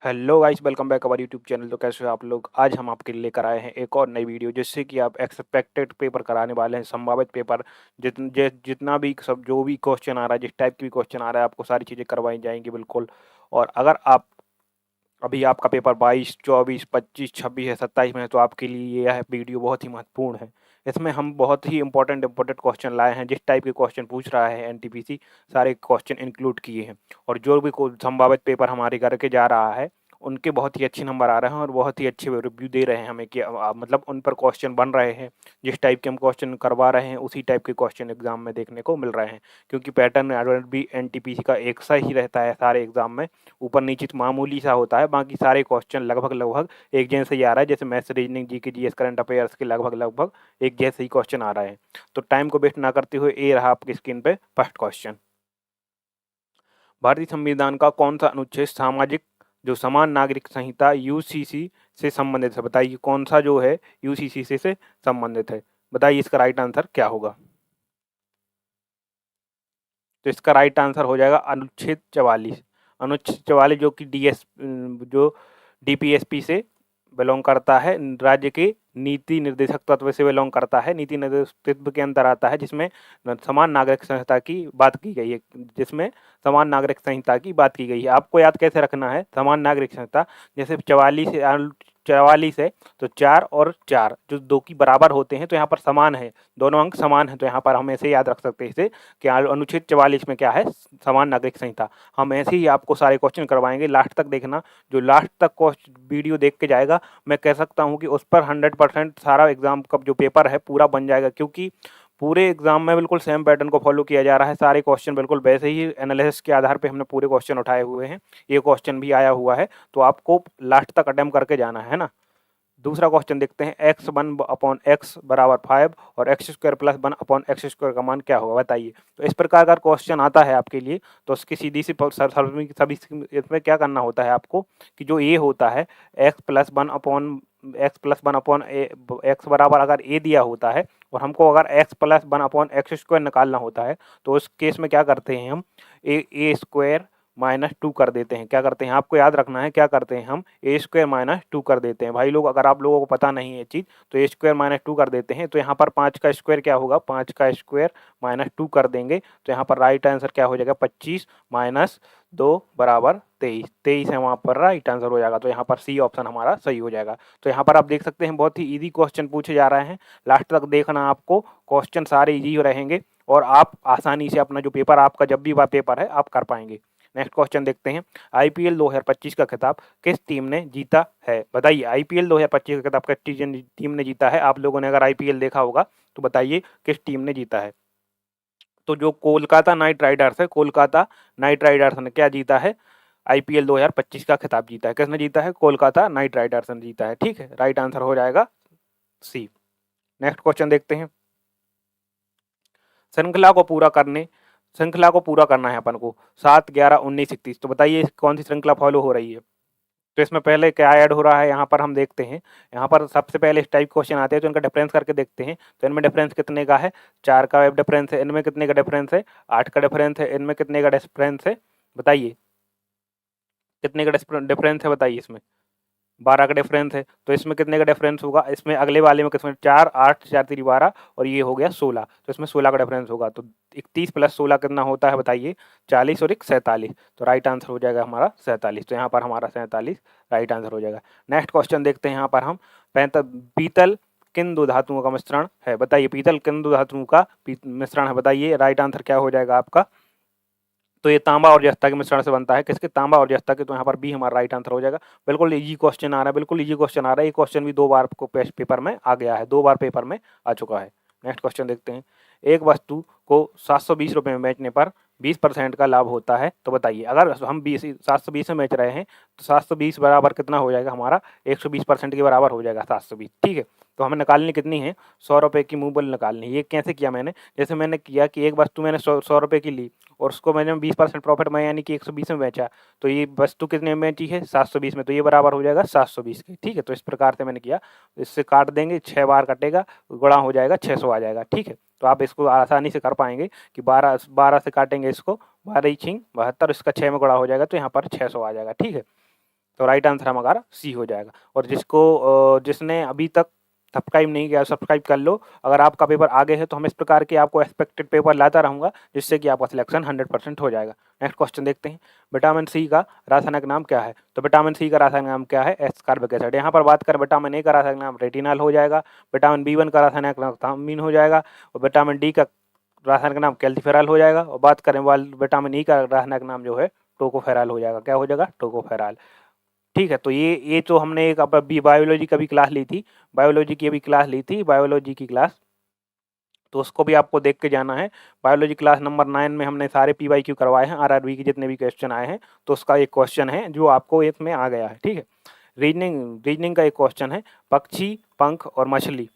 Hello guys, welcome back our YouTube channel. तो कैसे हो आप लोग? आज हम आपके लिए लेकर आए हैं एक और नई वीडियो, जिससे कि आप एक्सपेक्टेड पेपर कराने वाले हैं, संभावित पेपर। जितना भी सब जो भी क्वेश्चन आ रहा है, जिस टाइप की भी क्वेश्चन आ रहा है, आपको सारी चीज़ें करवाई जाएंगी बिल्कुल। और अगर आप अभी आपका पेपर 22, 24, 25, 26 है, 27 में है, तो आपके लिए यह वीडियो बहुत ही महत्वपूर्ण है। इसमें हम बहुत ही इंपॉर्टेंट क्वेश्चन लाए हैं। जिस टाइप के क्वेश्चन पूछ रहा है एनटीपीसी, सारे क्वेश्चन इंक्लूड किए हैं। और जो भी संभावित पेपर हमारे घर के जा रहा है, उनके बहुत ही अच्छे नंबर आ रहे हैं और बहुत ही अच्छे रिव्यू दे रहे हैं हमें कि मतलब उन पर क्वेश्चन बन रहे हैं। जिस टाइप के हम क्वेश्चन करवा रहे हैं, उसी टाइप के क्वेश्चन एग्जाम में देखने को मिल रहे हैं। क्योंकि पैटर्न अगर भी एनटीपीसी का एक सा ही रहता है सारे एग्जाम में, ऊपर नीचे तो मामूली सा होता है, बाकी सारे क्वेश्चन लगभग लगभग एक जैसे ही आ रहा है। जैसे maths, reasoning, GK, GS, current affairs के लगभग लगभग एक जैसे ही क्वेश्चन आ रहे हैं। तो टाइम को वेस्ट ना करते हुए, ये रहा आपकी स्क्रीन पे फर्स्ट क्वेश्चन। भारतीय संविधान का कौन सा अनुच्छेद सामाजिक जो समान नागरिक संहिता यूसीसी से संबंधित है? बताइए कौन सा जो है यूसीसी से संबंधित है। बताइए इसका राइट आंसर क्या होगा। तो इसका राइट आंसर हो जाएगा अनुच्छेद 44। अनुच्छेद 44 जो कि जो डीपीएसपी से बिलोंग करता है, राज्य के नीति निर्देशक तत्व से बिलोंग करता है, नीति निर्देशक तत्व के अंदर आता है, जिसमें समान नागरिक संहिता की बात की गई है। जिसमें समान नागरिक संहिता की बात की गई है। आपको याद कैसे रखना है समान नागरिक संहिता? जैसे 44 है, तो 4 और 4 जो दो की बराबर होते हैं, तो यहाँ पर समान है, दोनों अंक समान है। तो यहाँ पर हम ऐसे याद रख सकते हैं इसे कि अनुच्छेद 44 में क्या है? समान नागरिक संहिता। हम ऐसे ही आपको सारे क्वेश्चन करवाएंगे, लास्ट तक देखना। जो लास्ट तक वीडियो देख के जाएगा, मैं कह सकता हूँ कि उस पर 100% सारा एग्जाम का जो पेपर है पूरा बन जाएगा। क्योंकि पूरे एग्जाम में बिल्कुल सेम पैटर्न को फॉलो किया जा रहा है। सारे क्वेश्चन बिल्कुल वैसे ही एनालिसिस के आधार पे हमने पूरे क्वेश्चन उठाए हुए हैं। ये क्वेश्चन भी आया हुआ है, तो आपको लास्ट तक अटेम्प्ट करके जाना है ना। दूसरा क्वेश्चन देखते हैं। x1/x बराबर 5 और x² प्लस 1/x² का मान क्या होगा? बताइए। तो इस प्रकार का क्वेश्चन आता है आपके लिए, तो उसकी सीधी सी सभी इसमें क्या करना होता है आपको कि जो ए होता है, x+1/x एक्स बराबर अगर ए दिया होता है और हमको अगर x+1/x² निकालना होता है, तो उस केस में क्या करते हैं हम? a² -2 कर देते हैं। क्या करते हैं? आपको याद रखना है, क्या करते हैं हम? a² -2 कर देते हैं। भाई लोग, अगर आप लोगों को पता नहीं है ये चीज़, तो a² -2 कर देते हैं। तो यहाँ पर 5 का स्क्वायर क्या होगा? 5 का स्क्वायर -2 कर देंगे, तो यहाँ पर राइट आंसर क्या हो जाएगा? 25 - 2 बराबर 23। 23 है वहाँ पर राइट आंसर हो जाएगा। तो यहाँ पर सी ऑप्शन हमारा सही हो जाएगा। तो यहाँ पर आप देख सकते हैं बहुत ही ईजी क्वेश्चन पूछे जा रहे हैं। लास्ट तक देखना, आपको क्वेश्चन सारे ईजी रहेंगे और आप आसानी से अपना जो पेपर आपका जब भी पेपर है आप कर पाएंगे। नेक्स्ट क्वेश्चन देखते हैं। आईपीएल 2025 का खिताब किस टीम ने जीता है? बताइए आईपीएल 2025 का खिताब किस टीम ने जीता है? आप लोगों ने अगर आईपीएल देखा होगा तो बताइए किस टीम ने जीता है। तो जो कोलकाता नाइट राइडर्स है, कोलकाता नाइट राइडर्स ने क्या जीता है? आईपीएल 2025 का खिताब जीता है। किसने जीता है? कोलकाता नाइट राइडर्स ने जीता है। ठीक है, राइट आंसर हो जाएगा सी। नेक्स्ट क्वेश्चन देखते हैं। श्रृंखला को पूरा करने श्रृंखला को पूरा करना है अपन को 7, 11, 19, 31। तो बताइए कौन सी श्रृंखला फॉलो हो रही है? तो इसमें पहले क्या ऐड हो रहा है यहाँ पर हम देखते हैं। यहाँ पर सबसे पहले इस टाइप क्वेश्चन आते हैं, तो इनका डिफरेंस करके देखते हैं। तो इनमें डिफरेंस कितने का है? 4 का डिफरेंस है। इनमें कितने का डिफरेंस है? 8 का डिफरेंस है। इनमें कितने का डिफरेंस है? बताइए कितने का डिफरेंस है? बताइए इसमें 12 का डिफरेंस है। तो इसमें कितने का डिफरेंस होगा? इसमें अगले वाले में किसमें 4, 8, 4 3 12 और ये हो गया 16। तो इसमें 16 का डिफरेंस होगा। तो 31 + 16 कितना होता है? बताइए। 40 और 1 47। तो राइट आंसर हो जाएगा हमारा 47। तो यहाँ पर हमारा 47 राइट आंसर हो जाएगा। नेक्स्ट क्वेश्चन देखते हैं। यहाँ पर हम पीतल किन दो धातुओं का मिश्रण है? बताइए पीतल किन दो धातुओं का मिश्रण है? बताइए राइट आंसर क्या हो जाएगा आपका? तो ये तांबा और जस्ता के मिश्रण से बनता है। किसके? तांबा और जस्ता के। तो यहाँ पर बी हमारा राइट आंसर हो जाएगा। बिल्कुल इजी क्वेश्चन आ रहा है, बिल्कुल इजी क्वेश्चन आ रहा है। ये क्वेश्चन भी 2 बार आपको पेपर में आ गया है, 2 बार पेपर में आ चुका है। नेक्स्ट क्वेश्चन देखते हैं। एक वस्तु को 720 रुपये में बेचने पर 20% का लाभ होता है, तो बताइए। अगर हम 720 में बेच रहे हैं, तो 720 बराबर कितना हो जाएगा हमारा? 120% के बराबर हो जाएगा 720। ठीक है, तो हमें निकालनी कितनी है? 100 रुपये की मूवल निकालनी है। ये कैसे किया मैंने? जैसे मैंने किया कि एक वस्तु मैंने 100 रुपये की ली और उसको मैंने 20% प्रॉफिट में यानी कि 120 में बेचा। तो ये वस्तु कितने में बेची है? 720 में। तो ये बराबर हो जाएगा 720 के। ठीक है, तो इस प्रकार से मैंने किया। इससे काट देंगे, 6 बार कटेगा, गुणा हो जाएगा, 600 आ जाएगा। ठीक है, तो आप इसको आसानी से कर पाएंगे कि 12 से काटेंगे इसको, 12 × 72, इसका 6 में गुणा हो जाएगा, तो यहाँ पर 600 आ जाएगा। ठीक है, तो राइट आंसर हमारा सी हो जाएगा। और जिसने अभी तक सब्सक्राइब नहीं किया सब्सक्राइब कर लो। अगर आपका पेपर आगे है तो हम इस प्रकार के आपको एक्सपेक्टेड पेपर लाता रहूँगा, जिससे कि आपका सिलेक्शन 100% हो जाएगा। नेक्स्ट क्वेश्चन देखते हैं, विटामिन सी का रासायनिक नाम क्या है? तो विटामिन सी का रासायनिक नाम क्या है? Ascorbic acid. यहाँ पर बात करें विटामिन ए का रासायनिक नाम रेटिनॉल हो जाएगा, विटामिन बी1 का रासायनिक नाम थायमिन हो जाएगा, और विटामिन डी का रासायनिक नाम कैल्सीफेरॉल हो जाएगा, और बात करें विटामिन ई का रासायनिक नाम जो है टोकोफेरॉल हो जाएगा। क्या हो जाएगा? टोकोफेरॉल। ठीक है, तो ये तो हमने एक अभी बायोलॉजी का भी क्लास ली थी, बायोलॉजी की अभी क्लास ली थी, बायोलॉजी की क्लास, तो उसको भी आपको देख के जाना है। बायोलॉजी क्लास नंबर 9 में हमने सारे पीवाईक्यू करवाए हैं, आरआरबी के जितने भी क्वेश्चन आए हैं, तो उसका एक क्वेश्चन है जो आपको इसमें आ गया है। ठीक है, रीजनिंग का एक क्वेश्चन है, पक्षी, पंख और मछली।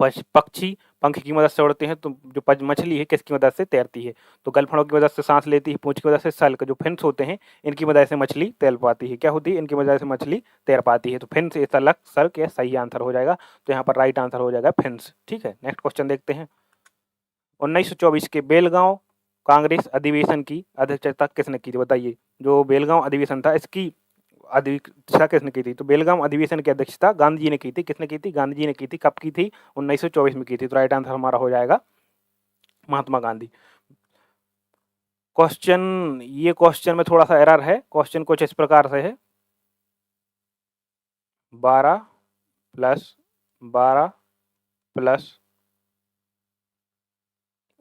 पक्षी पंख की मदद से उड़ते हैं, तो जो मछली है किसकी मदद से तैरती है? तो गलफड़ों की मदद से सांस लेती है, पूंछ की मदद से सल्क, जो फिन्स होते हैं इनकी मदद से मछली तैर पाती है। क्या होती है? इनकी मदद से मछली तैर पाती है। तो फिन्स, सलक, सल्क ये सही आंसर हो जाएगा। तो यहाँ पर राइट आंसर हो जाएगा फिन्स। ठीक है, नेक्स्ट क्वेश्चन देखते हैं, 1924 के बेलगांव कांग्रेस अधिवेशन की अध्यक्षता किसने की थी? बताइए, जो बेलगांव अधिवेशन था इसकी अध्यक्षता किसने की थी? तो बेलगाम अधिवेशन की अध्यक्षता गांधी जी ने की थी। किसने की थी? गांधी जी ने की थी। कब की थी? 1924 में की थी। तो राइट आंसर हमारा हो जाएगा महात्मा गांधी। ये क्वेश्चन में थोड़ा सा एरर है। क्वेश्चन कुछ इस प्रकार से है, 12 + 12 +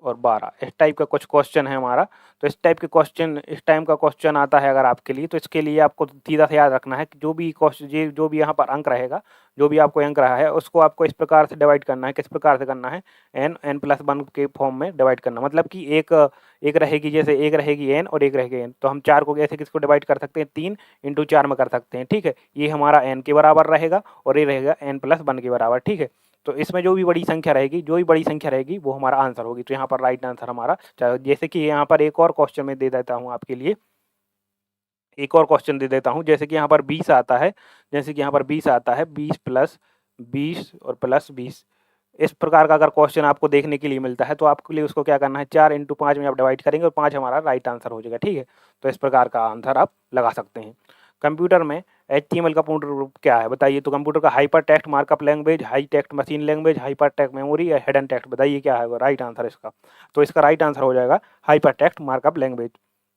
और 12 इस टाइप का कुछ क्वेश्चन है हमारा। तो इस टाइप का क्वेश्चन आता है अगर आपके लिए, तो इसके लिए आपको सीधा से याद रखना है कि जो भी यहाँ पर अंक रहेगा, जो भी आपको अंक रहा है उसको आपको इस प्रकार से डिवाइड करना है। किस प्रकार से करना है? n+1 के फॉर्म में डिवाइड करना। मतलब कि एक रहेगी, जैसे एक रहेगी n और एक रहेगी n, तो हम 4 को ऐसे किसको डिवाइड कर सकते हैं? 3 × 4 में कर सकते हैं। ठीक है, ये हमारा n के बराबर रहेगा और ये रहेगा n+1 के बराबर। ठीक है, तो इसमें जो भी बड़ी संख्या रहेगी वो हमारा आंसर होगी। तो यहाँ पर राइट आंसर हमारा, जैसे कि यहाँ पर एक और क्वेश्चन में दे देता हूँ आपके लिए, एक और क्वेश्चन दे देता हूँ। जैसे कि यहाँ पर 20 आता है, 20 + 20 और +20, इस प्रकार का अगर क्वेश्चन आपको देखने के लिए मिलता है तो आपके लिए उसको क्या करना है? 4 × 5 में आप डिवाइड करेंगे और 5 हमारा राइट आंसर हो जाएगा। ठीक है, तो इस प्रकार का आंसर आप लगा सकते हैं। कंप्यूटर में HTML का पूर्ण रूप क्या है? बताइए। तो कंप्यूटर का hyper text markup language, high text machine language, hyper text memory या हिडन टेक्स्ट। बताइए क्या है राइट आंसर इसका? तो इसका राइट आंसर हो जाएगा हाइपर टेक्स्ट मार्कअप लैंग्वेज।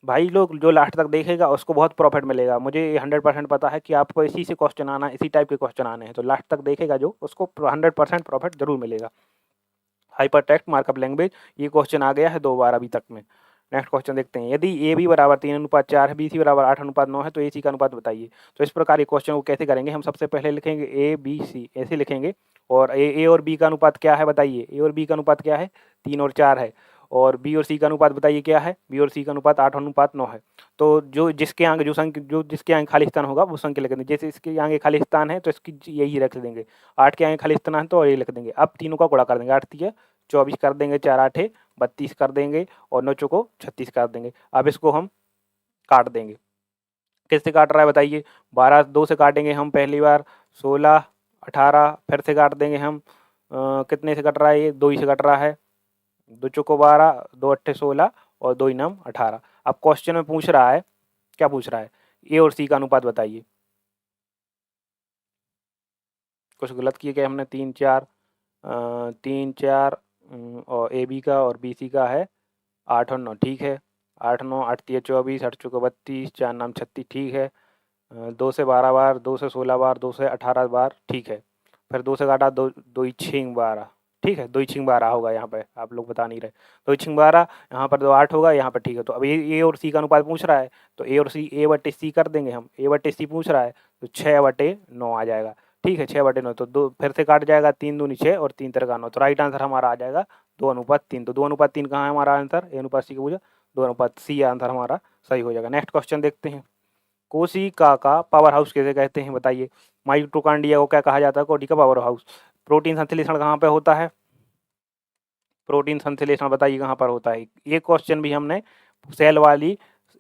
भाई लोग, जो लास्ट तक देखेगा उसको बहुत प्रॉफिट मिलेगा। मुझे 100% पता है कि आपको इसी से क्वेश्चन आना, इसी टाइप के क्वेश्चन आने हैं, तो लास्ट तक देखेगा जो, उसको 100% प्रॉफिट जरूर मिलेगा। हाइपर टेक्स्ट मार्कअप लैंग्वेज, ये क्वेश्चन आ गया है 2 बार अभी तक में। नेक्स्ट क्वेश्चन देखते हैं, यदि ए बी बराबर 3:4 है, बी सी बराबर 8:9 है, तो ए सी का अनुपात बताइए। तो इस प्रकार ये क्वेश्चन को कैसे करेंगे? हम सबसे पहले लिखेंगे ए बी सी, ऐसे लिखेंगे, और ए और बी का अनुपात क्या है? बताइए, ए और बी का अनुपात क्या है? 3 और 4 है। और बी और सी का अनुपात बताइए क्या है? बी और सी का अनुपात 8:9 है। तो जिसके आगे खाली स्थान होगा वो संख्या लिख देंगे। जैसे इसके आगे खाली स्थान है तो इसकी यही रख देंगे, 8 के आगे खाली स्थान है तो ये लिख देंगे। अब तीनों का गुणा कर देंगे, 8 × 24 कर देंगे, 4 × 8 32 कर देंगे, और 9 चौको 36 कर देंगे। अब इसको हम काट देंगे। किससे काट रहा है बताइए? 12 2 से काटेंगे हम पहली बार, 16 18, फिर से काट देंगे हम, कितने से कट रहा है? ये 2 ही से कट रहा है। 2 चौको 12, 2 8 16 और 2 9 18। अब क्वेश्चन में पूछ रहा है, क्या पूछ रहा है? ए और सी का अनुपात बताइए। कुछ गलत किए क्या हमने? 3 4 और ए बी का और बी सी का है 8 और 9। ठीक है, 8 9 8 3 24, 8 चौको 32, 4 नाम 36। ठीक है, 2 से 12 बार, 2 से 16 बार, 2 से 18 बार। ठीक है, फिर 2 से काटा, 2 2 6 12। ठीक है, 2 6 12 होगा यहाँ पे, आप लोग बता नहीं रहे। 2 6 12, यहाँ पर 2 8 होगा यहाँ पर। ठीक है, तो अब ए और सी का अनुपात पूछ रहा है, तो A/C कर देंगे हम। A/C पूछ रहा है तो 6/9 आ जाएगा। ठीक है, 6/9, तो 2 फिर से काट जाएगा, 3 दूनी 6 और 3 3 9। तो राइट आंसर हमारा आ जाएगा 2:3। तो 2:3 कहाँ है हमारा आंसर? A/C का पूछा, 2:C आंसर हमारा सही हो जाएगा। नेक्स्ट क्वेश्चन देखते हैं, कोशिका का पावर हाउस किसे कहते हैं? बताइए। माइटोकॉन्ड्रिया को क्या कहा जाता है? कोशिका का पावर हाउस। प्रोटीन संश्लेषण कहाँ पे होता है? प्रोटीन संश्लेषण बताइए कहाँ पर होता है? ये क्वेश्चन भी हमने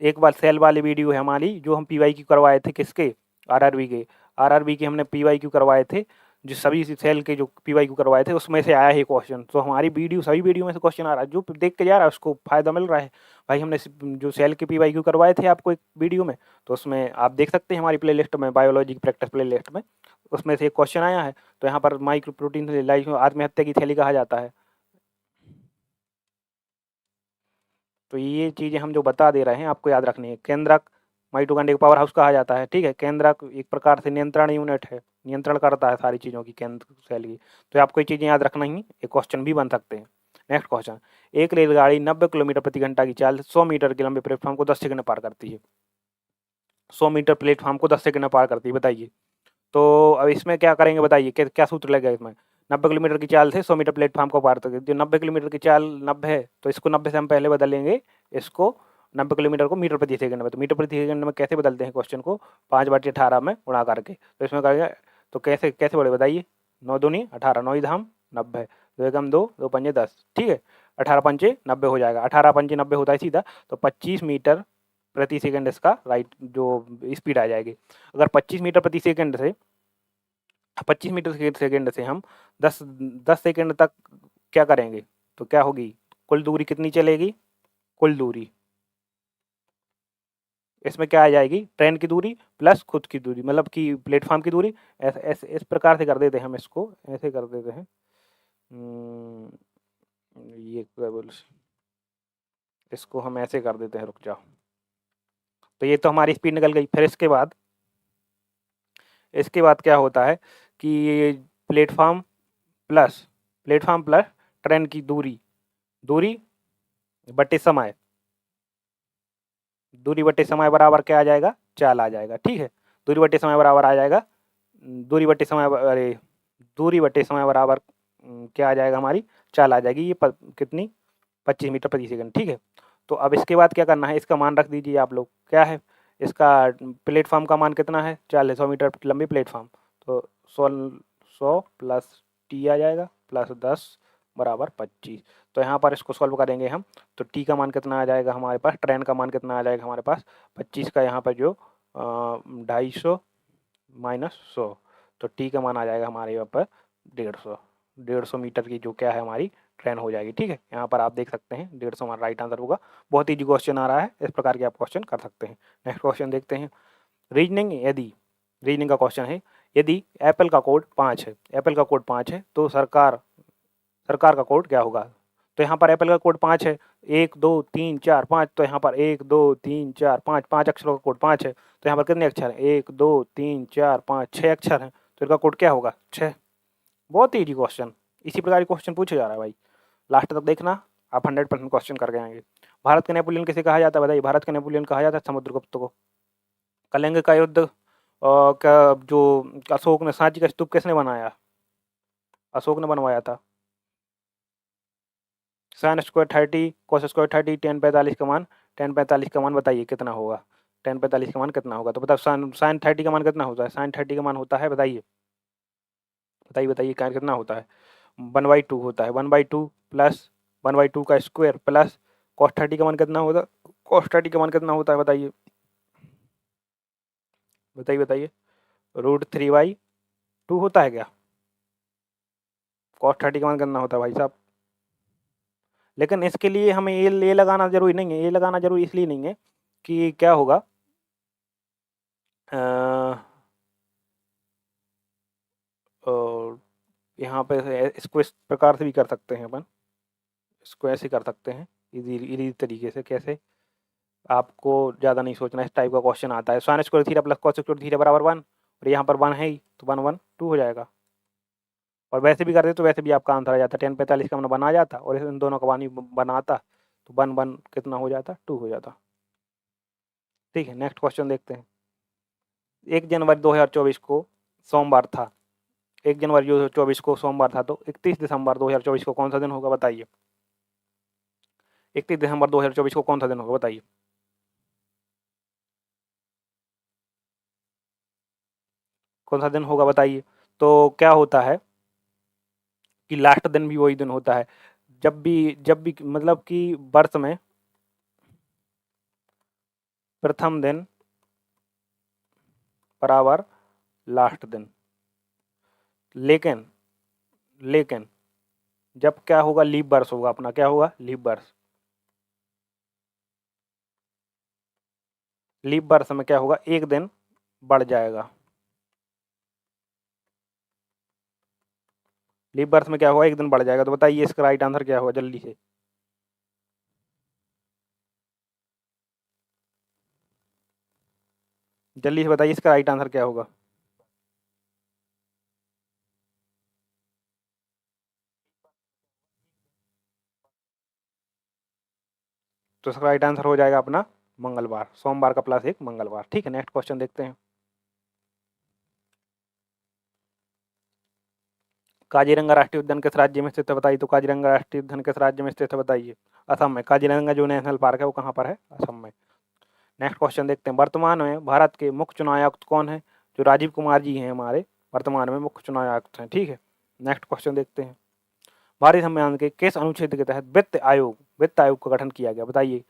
एक बार सेल वाली वीडियो है हमारी, जो हम PYQ करवाए थे, किसके? आरआरबी के हमने PYQ करवाए थे, जो सभी सेल के जो PYQ करवाए थे उसमें से आया है क्वेश्चन। तो हमारी सभी वीडियो में से क्वेश्चन आ रहा है, जो देख के जा रहा है उसको फायदा मिल रहा है। भाई हमने जो सेल के PYQ करवाए थे आपको एक वीडियो में, तो उसमें आप देख सकते हैं हमारी प्लेलिस्ट में, बायोलॉजी की प्रैक्टिस प्लेलिस्ट में, उसमें से एक क्वेश्चन आया है। तो यहाँ पर माइक्रो प्रोटीन लाइफ आत्महत्या की थैली कहा जाता है। तो ये चीज़ें हम जो बता दे रहे हैं आपको याद रखनी है। केंद्रक माइटोकॉन्ड्रिया का पावर हाउस कहा जाता है, ठीक है। केंद्रक एक प्रकार से नियंत्रण यूनिट है, नियंत्रण करता है सारी चीज़ों की केंद्र सेल की। तो आपको ये चीज़ें याद रखना ही, एक क्वेश्चन भी बन सकते हैं। नेक्स्ट क्वेश्चन, एक रेलगाड़ी 90 किलोमीटर प्रति घंटा की चाल 100 मीटर के लंबे प्लेटफॉर्म को 10 सेकंड में पार करती है। 100 मीटर प्लेटफॉर्म को 10 सेकंड में पार करती है, बताइए। तो अब इसमें क्या करेंगे बताइए, क्या सूत्र लगेगा इसमें। 90 किलोमीटर की चाल से 100 मीटर प्लेटफॉर्म को पार करती है। जो 90 किलोमीटर की चाल 90 है, तो इसको 90 से हम पहले बदलेंगे, इसको 90 किलोमीटर को मीटर प्रति सेकंड में। तो मीटर प्रति सेकंड में कैसे बदलते हैं क्वेश्चन को, 5/18 में गुणा करके। तो इसमें करेंगे, तो कैसे कैसे बढ़े बताइए। 9 दूनी 18, 9 धाम 90, 2 एकम 2, 2 पंजे 10, ठीक है। 18 पंचे 90 हो जाएगा, 18 पंचे 90 होता है सीधा। तो 25 मीटर प्रति सेकंड इसका राइट जो स्पीड आ जाएगी। अगर 25 मीटर प्रति सेकंड से 25 मीटर सेकंड से हम 10 सेकंड तक क्या करेंगे, तो क्या होगी, कुल दूरी कितनी चलेगी, कुल दूरी इसमें क्या आ जाएगी, ट्रेन की दूरी प्लस खुद की दूरी, मतलब कि प्लेटफॉर्म की दूरी। ऐसे ऐसे इस प्रकार से कर देते हैं हम इसको, ऐसे कर देते हैं। ये क्या बोल, इसको हम ऐसे कर देते हैं, रुक जाओ। तो ये तो हमारी स्पीड निकल गई। फिर इसके बाद क्या होता है कि प्लेटफॉर्म प्लस ट्रेन की दूरी, दूरी बटे समय, दूरी बटे समय बराबर क्या आ जाएगा, चाल आ जाएगा, ठीक है। दूरी बटे समय बराबर आ जाएगा, दूरी बटे समय अरे दूरी बटे समय बराबर क्या आ जाएगा, हमारी चाल आ जाएगी। ये कितनी, 25 मीटर प्रति सेकंड, ठीक है। तो अब इसके बाद क्या करना है, इसका मान रख दीजिए आप लोग, क्या है इसका, प्लेटफॉर्म का मान कितना है, 100 मीटर लंबी प्लेटफॉर्म। तो 100 प्लस टी आ जाएगा प्लस 10 बराबर 25। तो यहाँ पर इसको सॉल्व करेंगे हम, तो टी का मान कितना आ जाएगा हमारे पास, ट्रेन का मान कितना आ जाएगा हमारे पास, 25 का यहाँ पर जो 250 माइनस 100, तो टी का मान आ जाएगा हमारे यहाँ पर 150 मीटर की जो क्या है हमारी ट्रेन हो जाएगी, ठीक है। यहाँ पर आप देख सकते हैं 150 हमारा राइट आंसर होगा। बहुत ईजी क्वेश्चन आ रहा है, इस प्रकार के आप क्वेश्चन कर सकते हैं। नेक्स्ट क्वेश्चन देखते हैं। रीजनिंग, यदि रीजनिंग का क्वेश्चन है, यदि एप्पल का कोड 5 है, एप्पल का कोड 5 है, तो सरकार का कोड क्या होगा। तो यहाँ पर एप्पल का कोड 5 है, 1 2 3 4 5, तो यहाँ पर 1 2 3 4 5, 5 अक्षरों का कोड 5 है। तो यहाँ पर कितने अक्षर हैं, 1 2 3 4 5 6 अक्षर हैं, तो इनका कोड क्या होगा, 6। बहुत ईजी क्वेश्चन, इसी प्रकार के क्वेश्चन पूछा जा रहा है भाई, लास्ट तक देखना, आप 100% क्वेश्चन करके आएंगे। भारत के नेपोलियन किसे कहा जाता है बताइए, भारत के नेपोलियन कहा जाता है समुद्रगुप्त को। कलिंग का युद्ध का जो अशोक ने, सांची का स्तूप किसने बनाया, अशोक ने बनवाया था। Sine square 30, cos square 30, ten 45 का मान, टेन 45 का मान बताइए कितना होगा, टेन 45 का मान कितना होगा। तो बताओ साइन 30 का मान कितना होता है, साइन 30 का मान होता है, बताइए बताइए बताइए, क्या कितना होता है, 1/2 होता है, 1/2 प्लस 1/2 का स्क्वायर प्लस कॉस 30 का मान कितना होता है, कॉस 30 का मान कितना होता है बताइए बताइए बताइए, √3/2 होता है क्या, कॉस 30 का मान कितना होता है भाई साहब। लेकिन इसके लिए हमें ये लगाना जरूरी नहीं है, ये लगाना जरूरी इसलिए नहीं है कि क्या होगा, और यहाँ पे इसको इस प्रकार से भी कर सकते हैं अपन, इसको ऐसे कर सकते हैं इजी इजी तरीके से। कैसे, आपको ज़्यादा नहीं सोचना, इस टाइप का क्वेश्चन आता है, sine square theta plus cos square theta बराबर 1, और यहाँ पर 1 है ही, तो 1 1 2 हो जाएगा। और वैसे भी करते तो वैसे भी आपका आंसर आ जाता, टेन 45 का मन बना जाता, और इन दोनों का वन बनाता, तो 1 1 कितना हो जाता, 2 हो जाता, ठीक है। नेक्स्ट क्वेश्चन देखते हैं। 1 जनवरी 2024 को सोमवार था, 1 जनवरी 2024 को सोमवार था, तो 31 दिसंबर 2024 को कौन सा दिन होगा बताइए, 31 दिसंबर 2024 को कौन सा दिन होगा बताइए। कौन सा दिन होगा बताइए। तो क्या होता है कि लास्ट दिन भी वही दिन होता है, जब भी मतलब कि वर्ष में प्रथम दिन बराबर लास्ट दिन, लेकिन लेकिन जब क्या होगा, लीप वर्ष होगा अपना, क्या होगा, लीप वर्ष। लीप वर्ष में क्या होगा, एक दिन बढ़ जाएगा। लीप वर्ष में क्या होगा, एक दिन बढ़ जाएगा। तो बताइए इसका राइट आंसर क्या होगा, जल्दी से। जल्दी से बताइए इसका राइट आंसर क्या होगा। तो इसका राइट आंसर हो जाएगा अपना मंगलवार, सोमवार का प्लस एक मंगलवार। ठीक है, नेक्स्ट क्वेश्चन देखते हैं। काजीरंगा राष्ट्रीय उद्यान किस राज्य में स्थित है, बताइए। तो काजीरंगा राष्ट्रीय उद्यान किस राज्य में स्थित है, बताइए। असम में। काजीरंगा जो नेशनल पार्क है वो कहाँ पर है, असम में। नेक्स्ट क्वेश्चन देखते हैं। वर्तमान में भारत के मुख्य चुनाव आयुक्त कौन है। जो राजीव कुमार जी हैं हमारे वर्तमान में मुख्य चुनाव आयुक्त हैं। ठीक है, नेक्स्ट क्वेश्चन देखते हैं। भारतीय संविधान के किस अनुच्छेद के तहत वित्त आयोग का गठन किया गया, बताइए।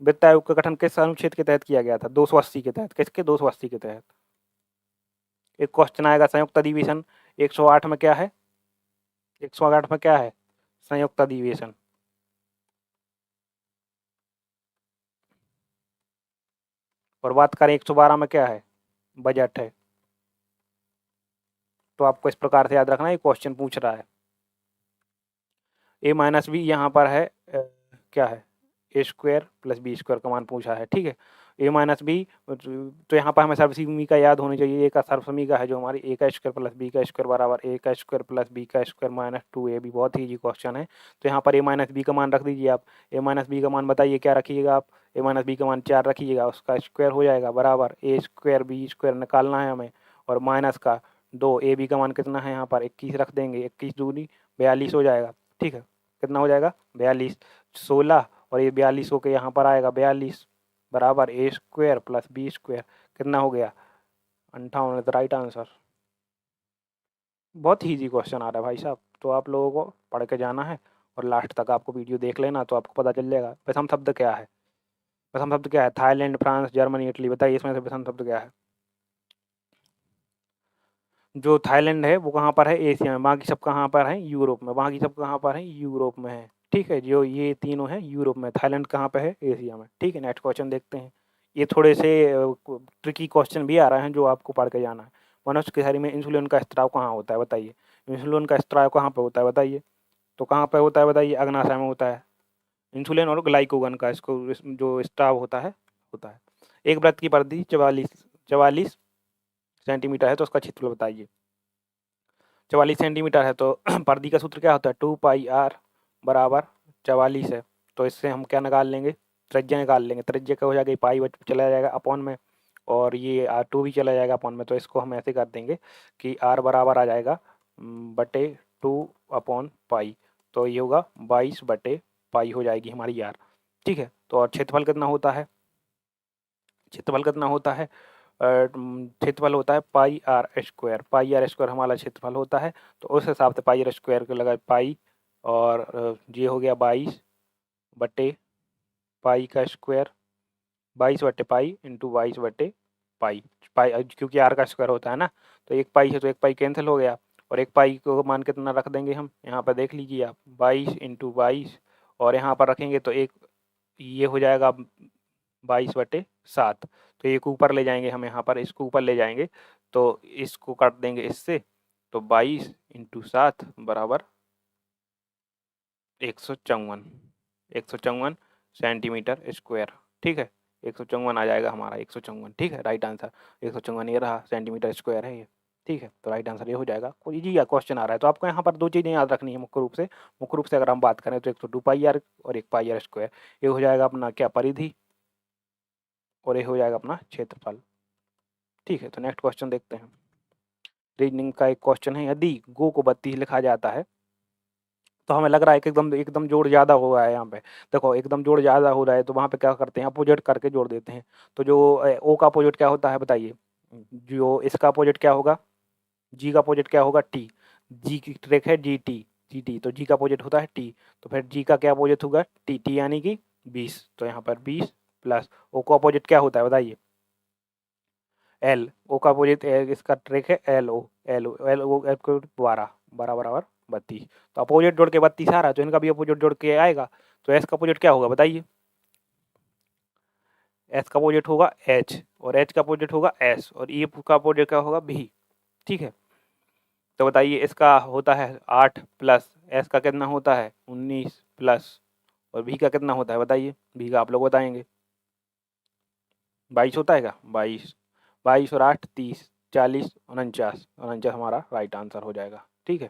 वित्त आयोग का गठन किस अनुच्छेद के तहत किया गया था, 280 के तहत। किसके, 280 के तहत। एक क्वेश्चन आएगा संयुक्त अधिवेशन 108 में क्या है, 108 में क्या है, संयुक्त अधिवेशन। और बात करें 112 में क्या है, बजट है। तो आपको इस प्रकार से याद रखना है, क्वेश्चन पूछ रहा है। ए माइनस बी यहाँ पर है क्या है, ए स्क्वायर प्लस बी स्क्वायर का मान पूछा है। ठीक है, ए माइनस बी, तो यहाँ पर हमें सर्वसमीका याद होनी चाहिए। ए का सर्वसमीका है जो हमारी, ए का स्क्वायर प्लस बी का स्क्वायर बराबर ए का स्क्वायर प्लस बी का स्क्वायर माइनस 2 भी बहुत ही इजी क्वेश्चन है। तो यहाँ पर ए माइनस बी का मान रख दीजिए आप। ए माइनस बी का मान बताइए क्या रखिएगा आप, ए माइनस बी का मान 4 रखिएगा, उसका स्क्वायर हो जाएगा बराबर ए स्क्वायर बी स्क्वायर निकालना है हमें, और माइनस का 2, ए बी का मान कितना है यहाँ पर 21 रख देंगे, 21 दूनी 42 हो जाएगा। ठीक है, कितना हो जाएगा 42, 16, और ये 42 होके यहाँ पर आएगा 42 बराबर ए स्क्वायर प्लस बी स्क्वायर, कितना हो गया 58, राइट आंसर। बहुत ही ईजी क्वेश्चन आ रहा है भाई साहब। तो आप लोगों को पढ़ के जाना है और लास्ट तक आपको वीडियो देख लेना, तो आपको पता चल जाएगा। विषम शब्द क्या है, विषम शब्द क्या है, थाईलैंड, फ्रांस, जर्मनी, इटली, बताइए इसमें से विषम शब्द क्या है। जो थाईलैंड है वो कहाँ पर है, एशिया में। बाकी सब कहाँ पर है, यूरोप में। बाकी सब कहाँ पर है, यूरोप में है। ठीक है, जो ये तीनों है यूरोप में, थाईलैंड कहाँ पे है, एशिया में। ठीक है, नेक्स्ट क्वेश्चन देखते हैं। ये थोड़े से ट्रिकी क्वेश्चन भी आ रहे हैं जो आपको पढ़ के जाना है। मनुष्य के शरीर में इंसुलिन का स्त्राव कहाँ होता है, बताइए। इंसुलिन का स्त्राव कहाँ पे होता है, बताइए। तो कहाँ पे होता है, बताइए। अग्नाशय में होता है। इंसुलिन और ग्लाइकोगन का जो स्त्राव होता है। एक वृत्त की परिधि 44 सेंटीमीटर है, तो उसका क्षेत्रफल बताइए। 44 सेंटीमीटर है, तो परिधि का सूत्र क्या होता है, 2 पाई r बराबर 44 है। तो इससे हम क्या निकाल लेंगे, त्रिज्या निकाल लेंगे। त्रिज्या क्या हो जाएगा, पाई चला जाएगा अपॉन में, और ये r2 भी चला जाएगा अपॉन में। तो इसको हम ऐसे कर देंगे कि r बराबर आ जाएगा बटे 2/पाई। तो ये होगा 22/पाई हो जाएगी हमारी r। ठीक है, तो और क्षेत्रफल कितना होता है, क्षेत्रफल कितना होता है, क्षेत्रफल होता है pi R square. Pi R square हमारा क्षेत्रफल होता है। तो उस हिसाब से पाई आर स्क्वायर को लगा पाई, और ये हो गया 22/पाई का स्क्वायर, 22/पाई इंटू 22/पाई। पाई क्योंकि आर का स्क्वायर होता है ना, तो एक पाई है तो एक पाई कैंसिल हो गया, और एक पाई को मान कितना रख देंगे हम, यहाँ पर देख लीजिए आप, 22 × 22, और यहाँ पर रखेंगे तो एक ये हो जाएगा 22/7। तो एक ऊपर ले जाएंगे हम, यहाँ पर इसको ऊपर ले जाएंगे, तो इसको काट देंगे इससे, तो 22 × 7 बराबर 154 सेंटीमीटर स्क्वायर। ठीक है, 154 आ जाएगा हमारा, 154। ठीक है, राइट आंसर 154 ये रहा, सेंटीमीटर स्क्वायर है ये। ठीक है, तो राइट आंसर ये हो जाएगा। कोई इजी क्वेश्चन आ रहा है तो आपको यहाँ पर दो चीज़ें याद रखनी है मुख्य रूप से। मुख्य रूप से अगर हम बात करें तो एक तो 2 पाई r और एक पाई r स्क्वायर, ये हो जाएगा अपना क्या, परिधि, और ये हो जाएगा अपना क्षेत्रफल। ठीक है, तो नेक्स्ट क्वेश्चन देखते हैं। रीजनिंग का एक क्वेश्चन है, यदि गो को 32 लिखा जाता है, तो हमें लग रहा है कि एकदम एकदम जोड़ ज़्यादा हो रहा है यहाँ पे। देखो एकदम जोड़ ज़्यादा हो रहा है, तो वहाँ पे क्या करते हैं, अपोजिट करके जोड़ देते हैं। तो जो ओ का अपोजिट क्या होता है, बताइए। जो इसका अपोजिट क्या होगा, जी का अपोजिट क्या होगा, टी। जी की ट्रिक है जी टी, तो जी का अपोजिट होता है टी। तो फिर जी का क्या अपोजिट होगा, टी। टी यानी कि 20, तो यहाँ पर 20 प्लस ओ का अपोजिट क्या होता है, बताइए। एल। ओ का अपोजिट इसका ट्रिक है एल ओ। एल ओ 12, 12 बराबर 32। तो अपोजिट जोड़ के 32 आ रहा है, तो इनका भी अपोजिट जोड़ के आएगा। तो एस का अपोजिट क्या होगा, बताइए। एस का अपोजिट होगा एच, और एच का अपोजिट होगा एस, और ई का अपोजिट क्या होगा बी। ठीक है, तो बताइए इसका होता है 8 प्लस एस का कितना होता है 19 प्लस, और भी का कितना होता है बताइए, भी का आप लोग बताएंगे। 22 होता है क्या, 22, 22 और 8 30, 40, 49, 49 हमारा राइट आंसर हो जाएगा। ठीक है,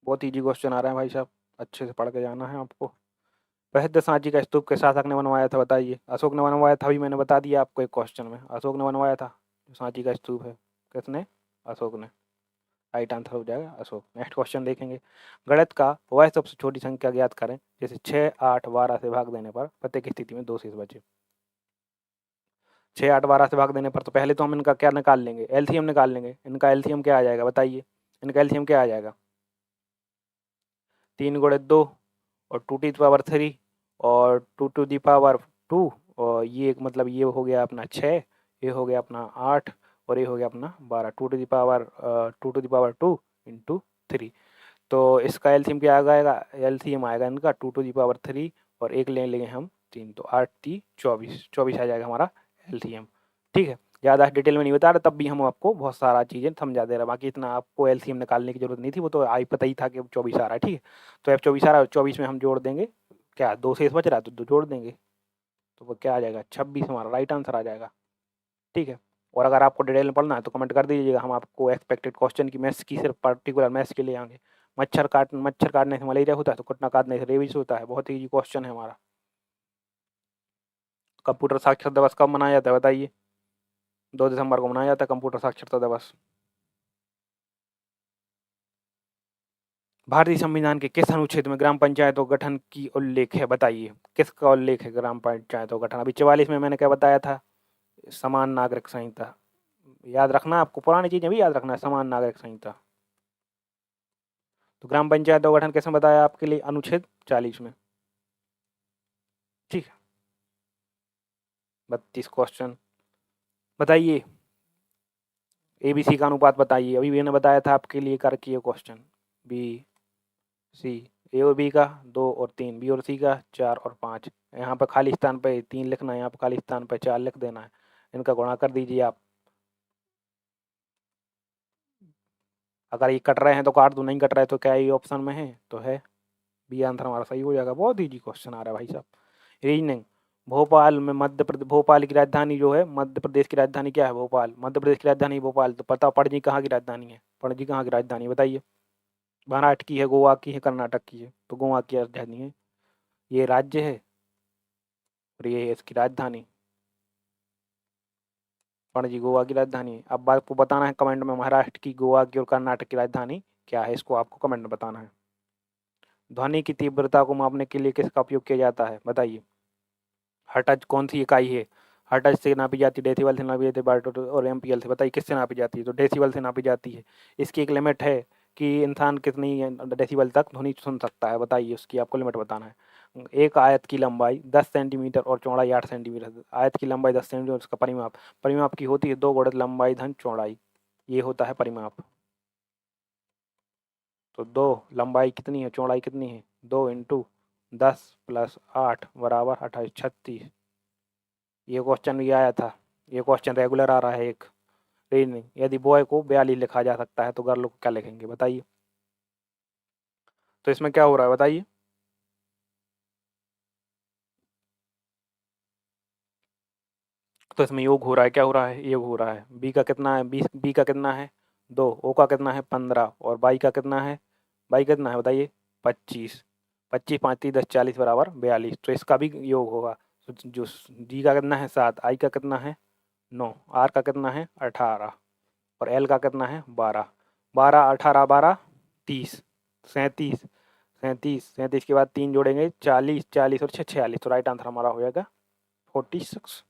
बहुत ईजी क्वेश्चन आ रहा है भाई साहब, अच्छे से पढ़ के जाना है आपको। प्रसिद्ध सांची का स्तूप किस शासक ने बनवाया था बताइए। अशोक ने बनवाया था, अभी मैंने बता दिया आपको एक क्वेश्चन में, अशोक ने बनवाया था जो सांची का स्तूप है। किसने, अशोक ने, राइट आंसर हो जाएगा अशोक। नेक्स्ट क्वेश्चन देखेंगे, गणित का वह सबसे छोटी संख्या ज्ञात करें जैसे 6, 8, 12 से भाग देने पर प्रत्येक स्थिति में 2 शेष बचे। 6, 8, 12 से भाग देने पर तो पहले तो हम इनका क्या निकाल लेंगे, एलसीएम निकाल लेंगे। इनका एलसीएम क्या आ जाएगा बताइए, इनका एलसीएम क्या आ जाएगा, 3 गुणित 2 और 2 टू दी पावर 3 और 2 टू दी पावर 2, और ये एक मतलब ये हो गया अपना 6, ये हो गया अपना 8, और ये हो गया अपना 12, 2 टू दी पावर 2 इंटू 3। तो इसका एलसीएम क्या आ जाएगा, एलसीएम आएगा इनका 2 टू दी पावर 3 और एक ले लेंगे हम 3, तो 8 3 24, 24 आ जाएगा हमारा एलसीएम। ठीक है, ज़्यादा डिटेल में नहीं बता रहा, तब भी हम आपको बहुत सारा चीज़ें समझा दे रहे हैं, बाकी इतना आपको एलसीएम निकालने की जरूरत नहीं थी, वो तो आई पता ही था कि 24 आ रहा है। ठीक है, तो अब 24 आ रहा है, 24 में हम जोड़ देंगे, क्या 2 शेष बच रहा है तो 2 जोड़ देंगे, तो वो क्या आ जाएगा 26 हमारा राइट आंसर आ जाएगा। ठीक है, और अगर आपको डिटेल में पढ़ना है तो कमेंट कर दीजिएगा, हम आपको एक्सपेक्टेड क्वेश्चन की मैथ्स की सिर्फ पर्टिकुलर मैथ्स के लिए आएंगे। मच्छर काटने से मलेरिया होता है, तो कुटना काटने से रेबीज होता है, बहुत ही क्वेश्चन है हमारा। कंप्यूटर साक्षरता दिवस कब मनाया जाता है बताइए। 2 दिसंबर को मनाया जाता है कंप्यूटर साक्षरता दिवस। भारतीय संविधान के किस अनुच्छेद में ग्राम पंचायतों गठन की उल्लेख है बताइए, किसका उल्लेख है ग्राम पंचायतों गठन। अभी 44 में मैंने क्या बताया था, समान नागरिक संहिता। याद रखना, आपको पुरानी चीजें भी याद रखना है, समान नागरिक संहिता। तो ग्राम पंचायतों का गठन कैसे बताया आपके लिए, अनुच्छेद 40 में। ठीक है, 32 क्वेश्चन बताइए, एबीसी का अनुपात बताइए। अभी मैंने बताया था आपके लिए करके ये क्वेश्चन, बी सी, ए और बी का 2 और 3, बी और सी का 4 और 5। यहाँ पर खाली स्थान पे 3 लिखना है, यहाँ पर खाली स्थान पे 4 लिख देना है, इनका गुणा कर दीजिए आप। अगर ये कट रहे हैं तो काट दो, नहीं कट रहे तो क्या ये ऑप्शन में है तो है, बी आंसर हमारा सही हो जाएगा। बहुत इजी क्वेश्चन आ रहा है भाई साहब। रीजनिंग, भोपाल में मध्य प्रदेश, भोपाल की राजधानी जो है, मध्य प्रदेश की राजधानी क्या है, भोपाल। मध्य प्रदेश की राजधानी भोपाल, तो पता पणजी कहाँ की राजधानी है, पणजी कहाँ की राजधानी बताइए। महाराष्ट्र की है, गोवा की है, कर्नाटक की है, तो गोवा की राजधानी है। ये राज्य है और ये है इसकी राजधानी, पणजी गोवा की राजधानी है। अब आपको बताना है कमेंट में महाराष्ट्र की, गोवा की और कर्नाटक की राजधानी क्या है, इसको आपको कमेंट में बताना है। ध्वनि की तीव्रता को मापने के लिए किसका उपयोग किया जाता है बताइए। हर्ट्ज कौन सी इकाई है, हर्ट्ज से नापी जाती है, डेसिबल से नापी जाती है, बार और एम्पियर से, बताइए किससे नापी जाती है, तो डेसिबल से नापी जाती है। इसकी एक लिमिट है कि इंसान कितनी डेसिबल तक ध्वनि सुन सकता है, बताइए उसकी आपको लिमिट बताना है। एक आयत की लंबाई 10 सेंटीमीटर और चौड़ाई 8 सेंटीमीटर, आयत की लंबाई 10 सेंटीमीटर, उसका परिमाप, परिमाप की होती है 2 गुणित लंबाई धन चौड़ाई, ये होता है परिमाप। तो 2 लंबाई कितनी है, चौड़ाई कितनी है, 2 इंटू 10 प्लस 8 बराबर 28, 36। ये क्वेश्चन भी आया था, ये क्वेश्चन रेगुलर आ रहा है एक। रीजनिंग, यदि बॉय को 42 लिखा जा सकता है तो गर्ल को क्या लिखेंगे बताइए। तो इसमें क्या हो रहा है बताइए, तो इसमें योग हो रहा है, क्या हो रहा है, योग हो रहा है। बी का कितना है, बी का कितना है 2, ओ का कितना है 15, और बाई का कितना है, बाई कितना है बताइए 25, 25 5 30 10 40 बराबर 42, तो इसका भी योग होगा। तो जो जी का कितना है 7, आई का कितना है 9, आर का कितना है 18, और एल का कितना है 12, 12 18 12 30, 37, 37 के बाद 3 जोड़ेंगे 40, 40 और 6 46, तो राइट आंसर हमारा हो जाएगा 46।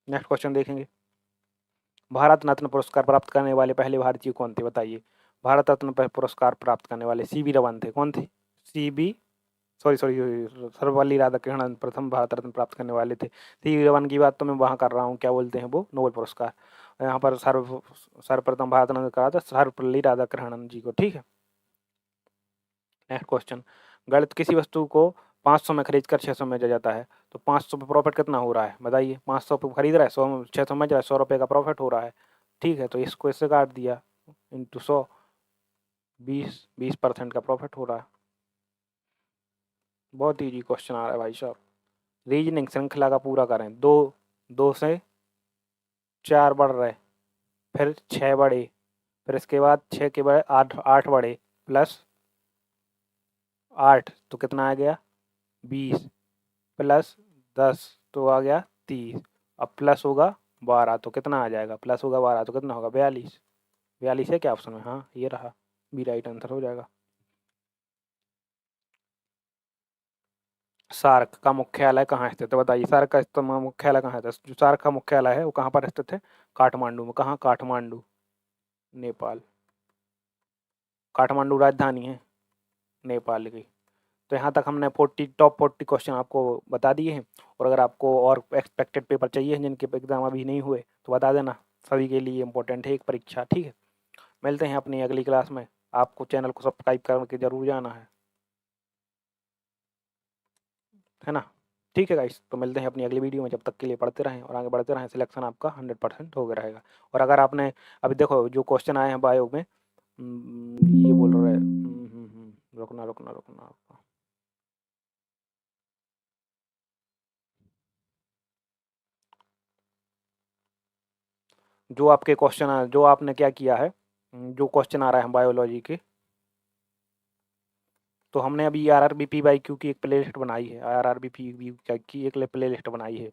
नेक्स्ट क्वेश्चन देखेंगे, भारत रत्न पुरस्कार प्राप्त करने वाले पहले भारतीय कौन थे बताइए। भारत रत्न पुरस्कार प्राप्त करने वाले सीवी रमन थे, कौन थे, CB, sorry sorry, Sarvepalli Radhakrishnan प्रथम भारत रत्न प्राप्त करने वाले थे। सीवी रमन की बात तो मैं वहाँ कर रहा हूँ, क्या बोलते हैं वो, नोबेल पुरस्कार। यहाँ पर सर्वप्रथम भारत रत्न कहा था सर्वपल्ली राधाकृष्णन जी को। ठीक है, नेक्स्ट क्वेश्चन, गणित किसी वस्तु को 500 में खरीद कर 600 में जाता है, तो 500 पे प्रॉफिट कितना हो रहा है बताइए। 500 पे खरीद रहा है, 100 600 में जा रहा है, 100 रुपये का प्रॉफिट हो रहा है। ठीक है, तो इसको इससे काट दिया इंटू 100, 20% का प्रॉफिट हो रहा है। बहुत ईजी क्वेश्चन आ रहा है भाई साहब। रीजनिंग श्रृंखला का पूरा करें। 2 से 4 बढ़ रहे, फिर 6 बढ़े, फिर इसके बाद 6 के बढ़े 8 बढ़े, प्लस 8 तो कितना आ गया 20, प्लस 10 तो आ गया 30, अब प्लस होगा 12 तो कितना आ जाएगा, प्लस होगा 12 तो कितना होगा 42। 42 है क्या ऑप्शन में? हाँ ये रहा, बी राइट आंसर हो जाएगा। सार्क का मुख्यालय कहाँ स्थित है बताइए। सार्क का मुख्यालय कहाँ है? जो सार्क का मुख्यालय है वो कहाँ पर स्थित है? काठमांडू में। कहाँ? काठमांडू, नेपाल। काठमांडू राजधानी है नेपाल की। तो यहाँ तक हमने टॉप 40 क्वेश्चन आपको बता दिए हैं। और अगर आपको और एक्सपेक्टेड पेपर चाहिए जिनके एग्ज़ाम अभी नहीं हुए तो बता देना, सभी के लिए इम्पोर्टेंट है एक परीक्षा। ठीक है, मिलते हैं अपनी अगली क्लास में। आपको चैनल को सब्सक्राइब करके ज़रूर जाना है ना। ठीक है गाइस, तो मिलते हैं अपनी अगली वीडियो में। जब तक के लिए पढ़ते रहें और आगे बढ़ते रहें, सिलेक्शन आपका 100% हो गया रहेगा। और अगर आपने अभी देखो जो क्वेश्चन आए हैं बायो में, ये बोल रहे हैं रुकना रुकना रुकना, जो आपके क्वेश्चन जो आपने क्या किया है, जो क्वेश्चन आ रहा है बायोलॉजी के, तो हमने अभी आरआरबी पीवाईक्यू की एक प्ले लिस्ट बनाई है। आरआरबी पीवाईक्यू की एक प्ले लिस्ट बनाई है।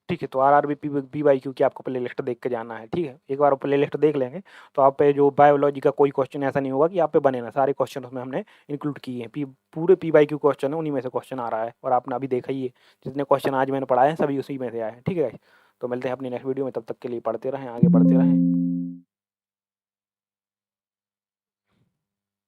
ठीक है, तो आरआरबी पीवाईक्यू की आपको प्ले लिस्ट देख के जाना है। ठीक है, एक बार प्ले लिस्ट देख लेंगे तो आप पे जो बायोलॉजी का कोई क्वेश्चन ऐसा नहीं होगा कि आप पे बने ना। सारे क्वेश्चन उसमें हमने इंक्लूड किए हैं। पूरे पीवाईक्यू क्वेश्चन है, उन्हीं में से क्वेश्चन आ रहा है। और आपने अभी देखा ही है, जितने क्वेश्चन आज मैंने पढ़ाए हैं सभी उसी में से आए हैं। ठीक है, तो मिलते हैं अपनी नेक्स्ट वीडियो में। तब तक के लिए पढ़ते रहें, आगे बढ़ते रहें।